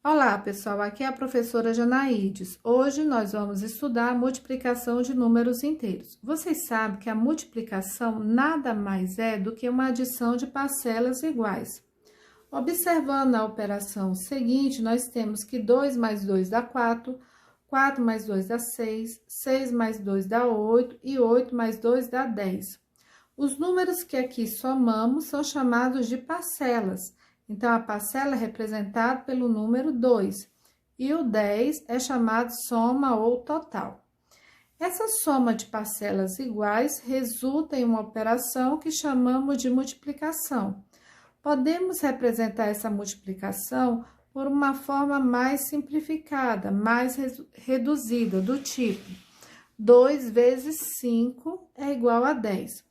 Olá, pessoal, aqui é a professora Janaides. Hoje nós vamos estudar a multiplicação de números inteiros. Vocês sabem que a multiplicação nada mais é do que uma adição de parcelas iguais. Observando a operação seguinte, nós temos que 2 mais 2 dá 4, 4 mais 2 dá 6, 6 mais 2 dá 8 e 8 mais 2 dá 10. Os números que aqui somamos são chamados de parcelas. Então, a parcela é representada pelo número 2 e o 10 é chamado soma ou total. Essa soma de parcelas iguais resulta em uma operação que chamamos de multiplicação. Podemos representar essa multiplicação por uma forma mais simplificada, mais reduzida, do tipo 2 vezes 5 é igual a 10,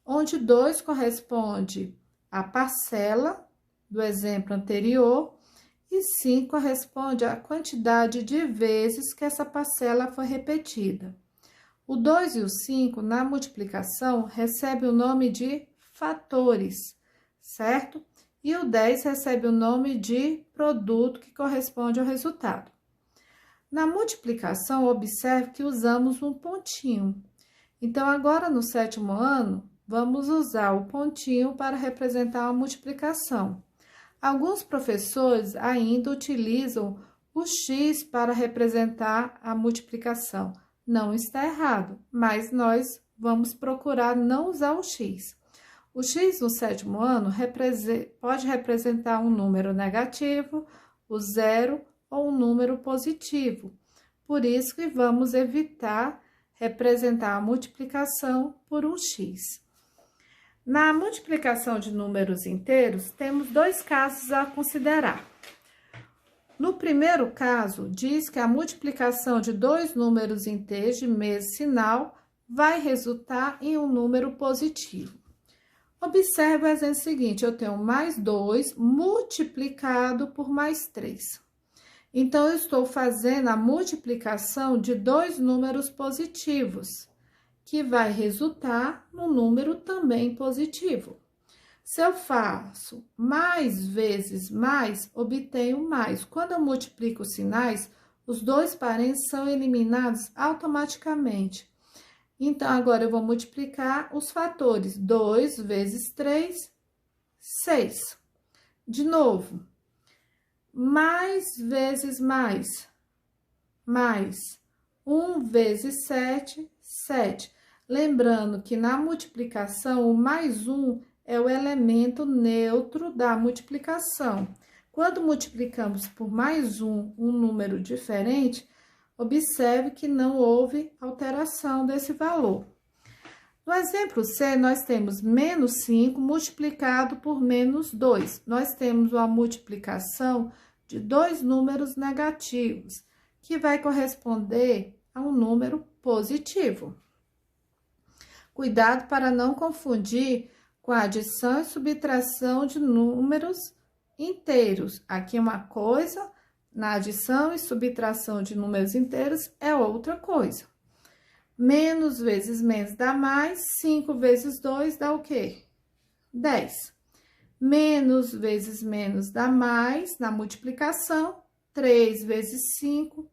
onde 2 corresponde à parcela do exemplo anterior, e 5 corresponde à quantidade de vezes que essa parcela foi repetida. O 2 e o 5, na multiplicação, recebe o nome de fatores, certo? E o 10 recebe o nome de produto, que corresponde ao resultado. Na multiplicação, observe que usamos um pontinho. Então, agora no 7º ano, vamos usar o pontinho para representar a multiplicação. Alguns professores ainda utilizam o X para representar a multiplicação. Não está errado, mas nós vamos procurar não usar o X. O X no 7º ano pode representar um número negativo, o zero ou um número positivo. Por isso que vamos evitar representar a multiplicação por um X. Na multiplicação de números inteiros, temos dois casos a considerar. No primeiro caso, diz que a multiplicação de dois números inteiros de mesmo sinal vai resultar em um número positivo. Observe o exemplo seguinte, eu tenho mais 2 multiplicado por mais 3. Então, eu estou fazendo a multiplicação de dois números positivos, que vai resultar num número também positivo. Se eu faço mais vezes mais, obtenho mais. Quando eu multiplico os sinais, os dois parentes são eliminados automaticamente. Então, agora eu vou multiplicar os fatores. 2 vezes 3, 6. De novo, mais vezes mais, 1 vezes 7, 7. Lembrando que na multiplicação, o mais 1 é o elemento neutro da multiplicação. Quando multiplicamos por mais um número diferente, observe que não houve alteração desse valor. No exemplo C, nós temos menos 5 multiplicado por menos 2. Nós temos uma multiplicação de dois números negativos, que vai corresponder a um número positivo. Cuidado para não confundir com a adição e subtração de números inteiros. Aqui uma coisa, na adição e subtração de números inteiros é outra coisa. Menos vezes menos dá mais, 5 vezes 2 dá o quê? 10. Menos vezes menos dá mais, na multiplicação, 3 vezes 5,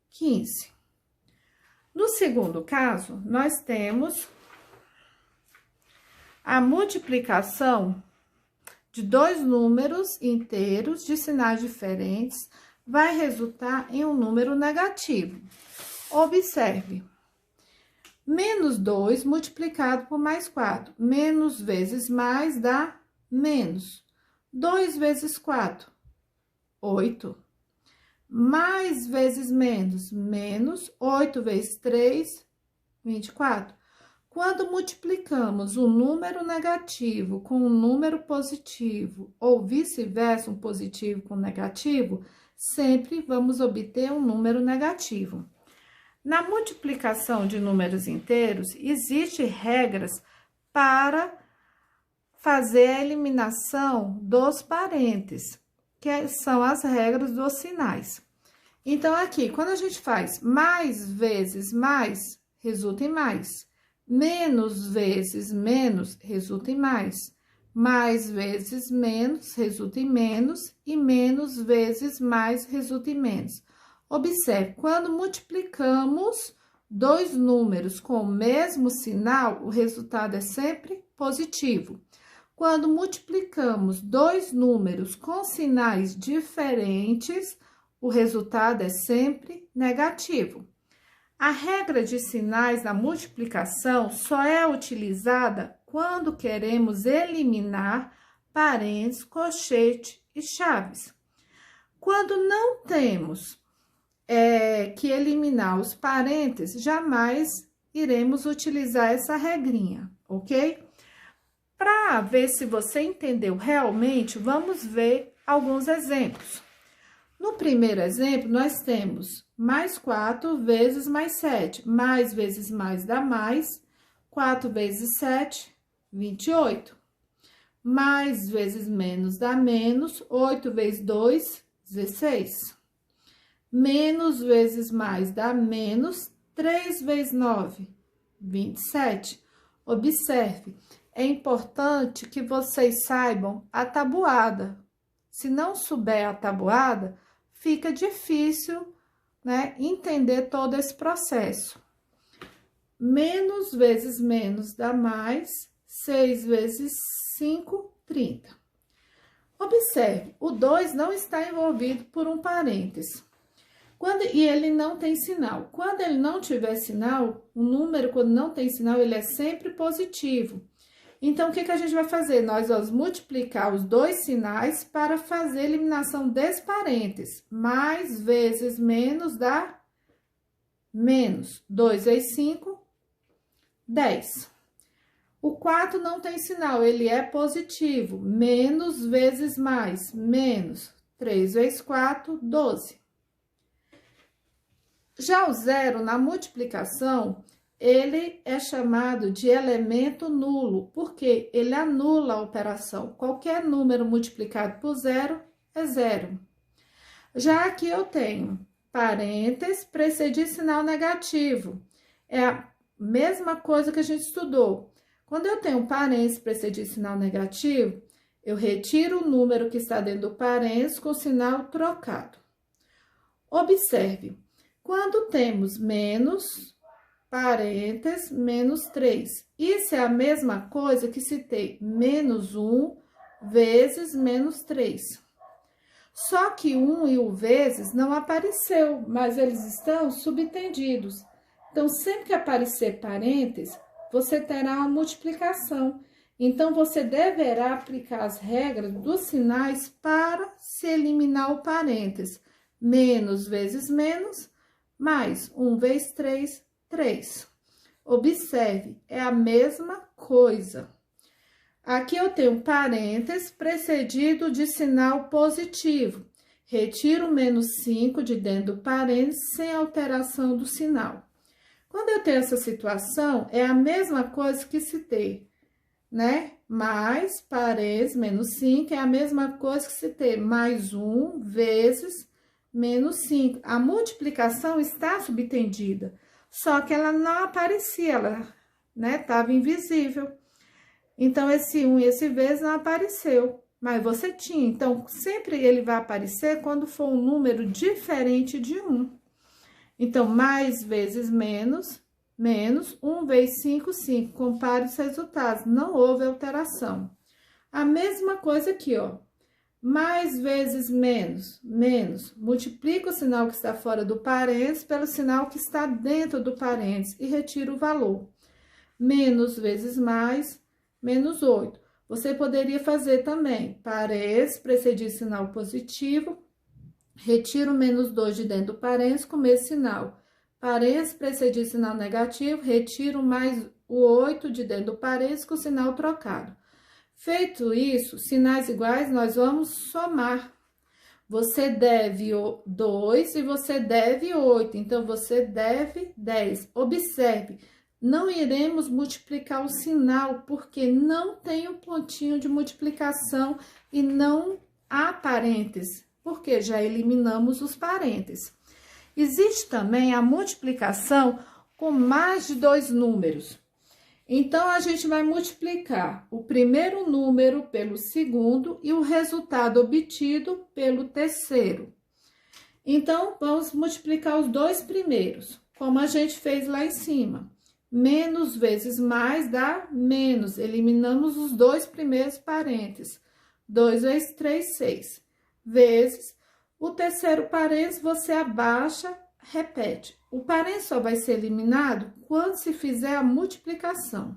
15. No segundo caso, nós temos a multiplicação de dois números inteiros de sinais diferentes vai resultar em um número negativo. Observe, menos 2 multiplicado por mais 4. Menos vezes mais dá menos. 2 vezes 4, 8. Mais vezes menos, menos. 8 vezes 3, 24. Quando multiplicamos um número negativo com um número positivo, ou vice-versa, um positivo com negativo, sempre vamos obter um número negativo. Na multiplicação de números inteiros, existem regras para fazer a eliminação dos parentes, que são as regras dos sinais. Então, aqui, quando a gente faz mais vezes mais, resulta em mais. Menos vezes menos, resulta em mais. mais vezes menos resulta em menos, e menos vezes mais resulta em menos. Observe, quando multiplicamos dois números com o mesmo sinal, o resultado é sempre positivo. Quando multiplicamos dois números com sinais diferentes, o resultado é sempre negativo. A regra de sinais na multiplicação só é utilizada quando queremos eliminar parênteses, colchete e chaves. Quando não temos que eliminar os parênteses, jamais iremos utilizar essa regrinha, ok? Para ver se você entendeu realmente, vamos ver alguns exemplos. No primeiro exemplo, nós temos mais 4 vezes mais 7. Mais vezes mais dá mais. 4 vezes 7, 28. Mais vezes menos dá menos. 8 vezes 2, 16. Menos vezes mais dá menos. 3 vezes 9, 27. Observe, é importante que vocês saibam a tabuada. Se não souber a tabuada, fica difícil, né, entender todo esse processo. Menos vezes menos dá mais, 6 vezes 5, 30. Observe, o 2 não está envolvido por um parêntese. E ele não tem sinal. Quando ele não tiver sinal, o número, quando não tem sinal, ele é sempre positivo. Então, o que a gente vai fazer? Nós vamos multiplicar os dois sinais para fazer a eliminação desse parênteses. Mais vezes menos dá menos. 2 vezes 5, 10. O 4 não tem sinal, ele é positivo. Menos vezes mais, menos. 3 vezes 4, 12. Já o zero, na multiplicação, ele é chamado de elemento nulo, porque ele anula a operação. Qualquer número multiplicado por zero é zero. Já aqui eu tenho parênteses precedido de sinal negativo. É a mesma coisa que a gente estudou. Quando eu tenho parênteses precedido de sinal negativo, eu retiro o número que está dentro do parênteses com sinal trocado. Observe, quando temos menos, parênteses, menos 3. Isso é a mesma coisa que se tem menos 1 vezes menos 3. Só que 1 e o vezes não apareceu, mas eles estão subtendidos. Então, sempre que aparecer parênteses, você terá uma multiplicação. Então, você deverá aplicar as regras dos sinais para se eliminar o parênteses. Menos vezes menos, mais 1 vezes 3, 3. Observe, é a mesma coisa. Aqui eu tenho parênteses precedido de sinal positivo. Retiro o menos 5 de dentro do parênteses sem alteração do sinal. Quando eu tenho essa situação, é a mesma coisa que se ter, né? Mais parênteses, menos 5, é a mesma coisa que se ter mais 1 vezes menos 5. A multiplicação está subtendida, só que ela não aparecia, ela, né, estava invisível. Então, esse 1 e esse vezes não apareceu, mas você tinha. Então, sempre ele vai aparecer quando for um número diferente de 1. Então, mais vezes menos, menos, 1 vezes 5, 5. Compare os resultados, não houve alteração. A mesma coisa aqui, ó. Mais vezes menos, menos. Multiplica o sinal que está fora do parênteses pelo sinal que está dentro do parênteses e retira o valor. Menos vezes mais, menos 8. Você poderia fazer também parênteses precedido de sinal positivo, retiro o menos 2 de dentro do parênteses com o mesmo sinal. Parênteses precedido de sinal negativo, retiro mais o 8 de dentro do parênteses com o sinal trocado. Feito isso, sinais iguais, nós vamos somar. Você deve 2 e você deve 8, então você deve 10. Observe, não iremos multiplicar o sinal, porque não tem o pontinho de multiplicação e não há parênteses, porque já eliminamos os parênteses. Existe também a multiplicação com mais de dois números. Então, a gente vai multiplicar o primeiro número pelo segundo e o resultado obtido pelo terceiro. Então, vamos multiplicar os dois primeiros, como a gente fez lá em cima. Menos vezes mais dá menos. Eliminamos os dois primeiros parênteses. 2 vezes 3, 6. Vezes o terceiro parênteses, você abaixa, repete. O parênteses só vai ser eliminado quando se fizer a multiplicação.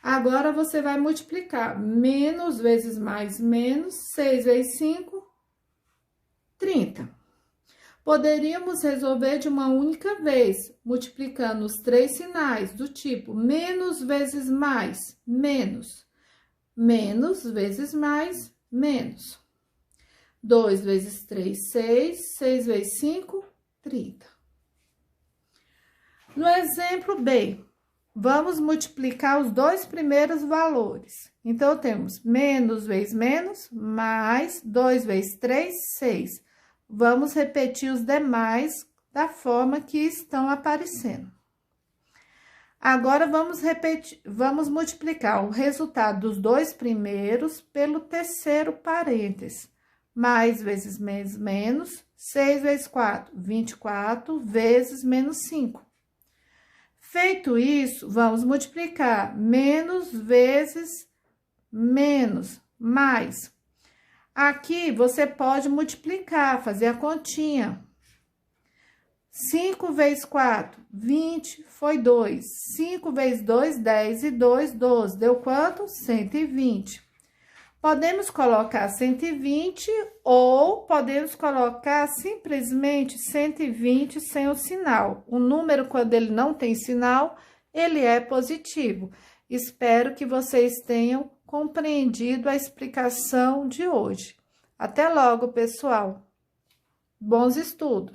Agora, você vai multiplicar menos vezes mais menos, 6 vezes 5, 30. Poderíamos resolver de uma única vez, multiplicando os três sinais, do tipo menos vezes mais, menos. Menos vezes mais, menos. 2 vezes 3, 6. 6 vezes 5, 30. No exemplo B, vamos multiplicar os dois primeiros valores. Então, temos menos vezes menos, mais 2 vezes 3, 6. Vamos repetir os demais da forma que estão aparecendo. Agora, vamos multiplicar o resultado dos dois primeiros pelo terceiro parênteses. Mais vezes menos, 6 vezes 4, 24, vezes menos 5. Feito isso, vamos multiplicar menos vezes menos, mais. Aqui, você pode multiplicar, fazer a continha. 5 vezes 4, 20, foi 2. 5 vezes 2, 10 e 2, 12. Deu quanto? 120. Podemos colocar 120 ou podemos colocar simplesmente 120 sem o sinal. O número, quando ele não tem sinal, ele é positivo. Espero que vocês tenham compreendido a explicação de hoje. Até logo, pessoal. Bons estudos!